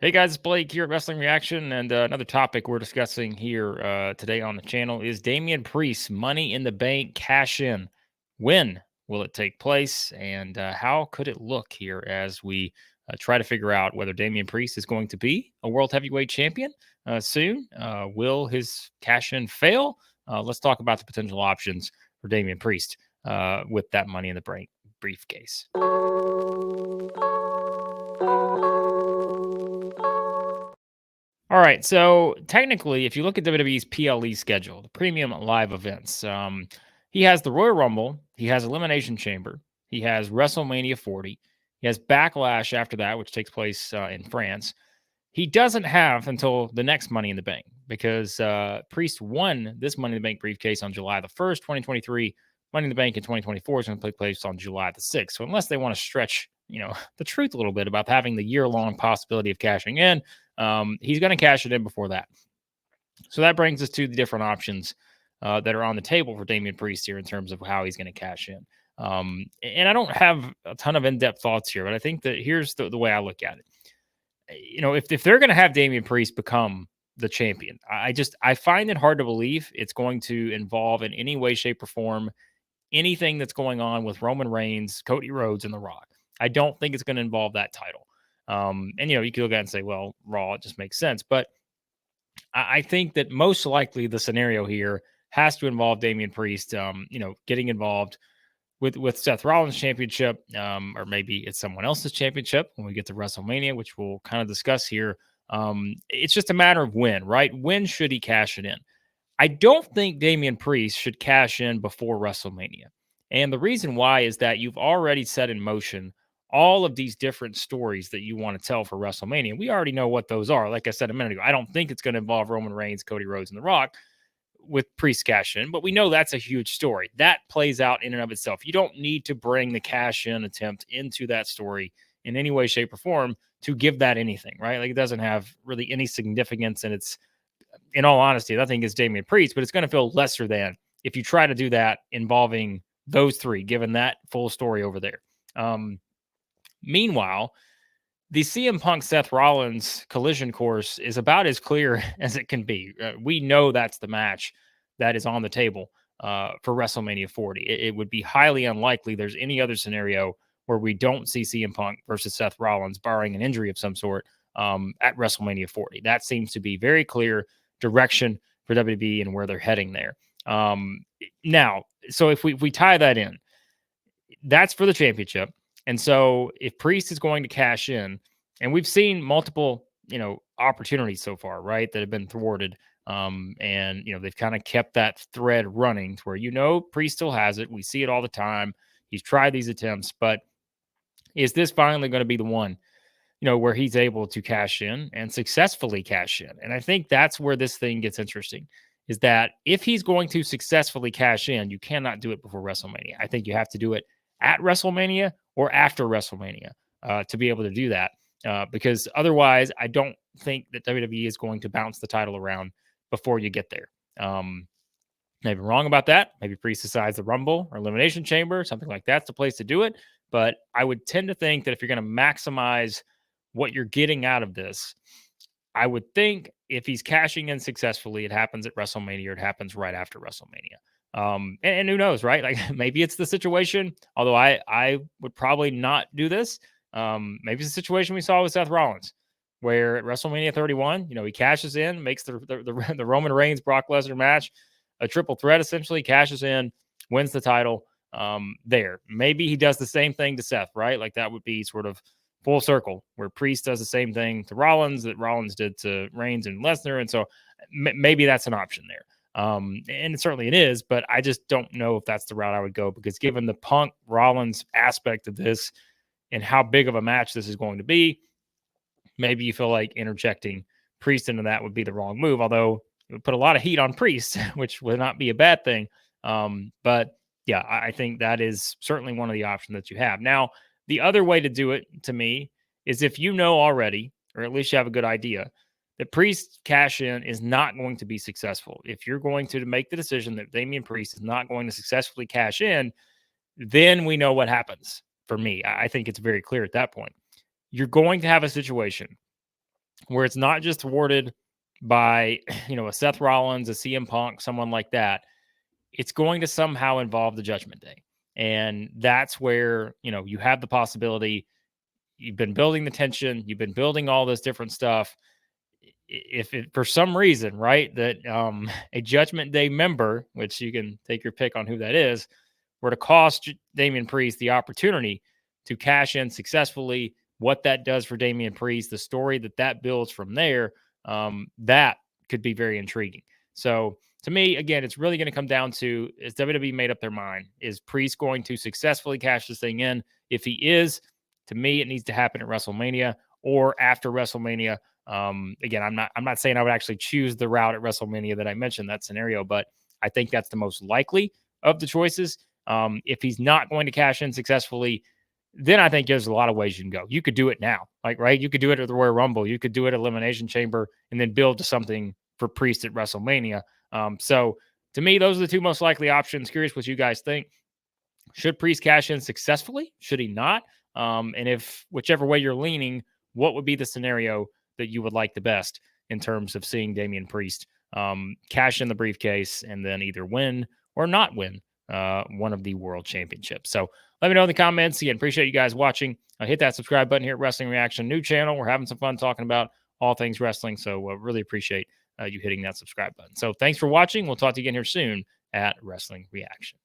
Hey guys, it's Blake here at Wrestling Reaction, and another topic we're discussing here today on the channel is Damian Priest Money in the Bank cash in. When will it take place, and how could it look here as we try to figure out whether Damian Priest is going to be a World Heavyweight Champion soon? Will his cash in fail? Let's talk about the potential options for Damian Priest with that Money in the Bank briefcase. All right. So technically, if you look at WWE's PLE schedule, the premium live events, he has the Royal Rumble, he has Elimination Chamber, he has WrestleMania 40, he has Backlash after that, which takes place in France. He doesn't have until the next Money in the Bank because Priest won this Money in the Bank briefcase on July the 1st, 2023. Money in the Bank in 2024 is going to take place on July the 6th. So unless they want to stretch, the truth a little bit about having the year-long possibility of cashing in, he's going to cash it in before that. So that brings us to the different options that are on the table for Damian Priest here in terms of how he's going to cash in. And I don't have a ton of in-depth thoughts here, but I think that here's the way I look at it. If they're going to have Damian Priest become the champion, I find it hard to believe it's going to involve in any way, shape, or form anything that's going on with Roman Reigns, Cody Rhodes, and The Rock. I don't think it's going to involve that title. And you can look at it and say, well, Raw, it just makes sense. But I think that most likely the scenario here has to involve Damian Priest, getting involved with Seth Rollins' championship, or maybe it's someone else's championship when we get to WrestleMania, which we'll kind of discuss here. It's just a matter of when, right? When should he cash it in? I don't think Damian Priest should cash in before WrestleMania. And the reason why is that you've already set in motion all of these different stories that you want to tell for WrestleMania. We already know what those are. Like I said a minute ago, I don't think it's going to involve Roman Reigns, Cody Rhodes, and The Rock with Priest cash in, but we know that's a huge story. That plays out in and of itself. You don't need to bring the cash in attempt into that story in any way, shape, or form to give that anything, right? Like it doesn't have really any significance, and it's, in all honesty, nothing against Damian Priest, but it's going to feel lesser than if you try to do that involving those three, given that full story over there. Meanwhile, the CM Punk Seth Rollins collision course is about as clear as it can be. We know that's the match that is on the table for WrestleMania 40. It would be highly unlikely there's any other scenario where we don't see CM Punk versus Seth Rollins, barring an injury of some sort, at WrestleMania 40. That seems to be very clear direction for WWE and where they're heading there. Now, so if we tie that in, that's for the championship. And so if Priest is going to cash in, and we've seen multiple, opportunities so far, right, that have been thwarted. And they've kind of kept that thread running to where Priest still has it. We see it all the time. He's tried these attempts, but is this finally going to be the one, where he's able to cash in and successfully cash in? And I think that's where this thing gets interesting, is that if he's going to successfully cash in, you cannot do it before WrestleMania. I think you have to do it at WrestleMania or after WrestleMania to be able to do that. Because otherwise, I don't think that WWE is going to bounce the title around before you get there. Maybe wrong about that. Maybe Priest decides the Rumble or Elimination Chamber, something like that's the place to do it. But I would tend to think that if you're going to maximize what you're getting out of this, I would think if he's cashing in successfully, it happens at WrestleMania or it happens right after WrestleMania. And who knows, right? Like maybe it's the situation, although I would probably not do this. Maybe it's the situation we saw with Seth Rollins, where at WrestleMania 31, he cashes in, makes the Roman Reigns Brock Lesnar match a triple threat, essentially cashes in, wins the title. There, maybe he does the same thing to Seth, right? Like that would be sort of full circle, where Priest does the same thing to Rollins that Rollins did to Reigns and Lesnar, and so maybe that's an option there. And certainly it is, but I just don't know if that's the route I would go, because given the Punk Rollins aspect of this and how big of a match this is going to be, maybe you feel like interjecting Priest into that would be the wrong move, although it would put a lot of heat on Priest, which would not be a bad thing. But yeah, I think that is certainly one of the options that you have. Now, the other way to do it, to me, is if you know already, or at least you have a good idea, that Priest cash in is not going to be successful. If you're going to make the decision that Damian Priest is not going to successfully cash in, then we know what happens. For me, I think it's very clear at that point. You're going to have a situation where it's not just thwarted by, a Seth Rollins, a CM Punk, someone like that. It's going to somehow involve the Judgment Day. And that's where, you have the possibility. You've been building the tension, you've been building all this different stuff. If it, for some reason, right, that a Judgment Day member, which you can take your pick on who that is, were to cost Damian Priest the opportunity to cash in successfully, what that does for Damian Priest, the story that builds from there, that could be very intriguing. So to me, again, it's really going to come down to, is WWE made up their mind? Is Priest going to successfully cash this thing in? If he is, to me, it needs to happen at WrestleMania or after WrestleMania. Again, I'm not saying I would actually choose the route at WrestleMania that I mentioned, that scenario, but I think that's the most likely of the choices. If he's not going to cash in successfully, then I think there's a lot of ways you can go. You could do it now, right? You could do it at the Royal Rumble. You could do it at Elimination Chamber and then build to something for Priest at WrestleMania. So to me, those are the two most likely options. Curious what you guys think. Should Priest cash in successfully? Should he not? And if whichever way you're leaning, what would be the scenario that you would like the best in terms of seeing Damian Priest cash in the briefcase and then either win or not win one of the world championships? So let me know in the comments. Again, appreciate you guys watching. Hit that subscribe button here at Wrestling Reaction, new channel. We're having some fun talking about all things wrestling. So really appreciate you hitting that subscribe button. So thanks for watching. We'll talk to you again here soon at Wrestling Reaction.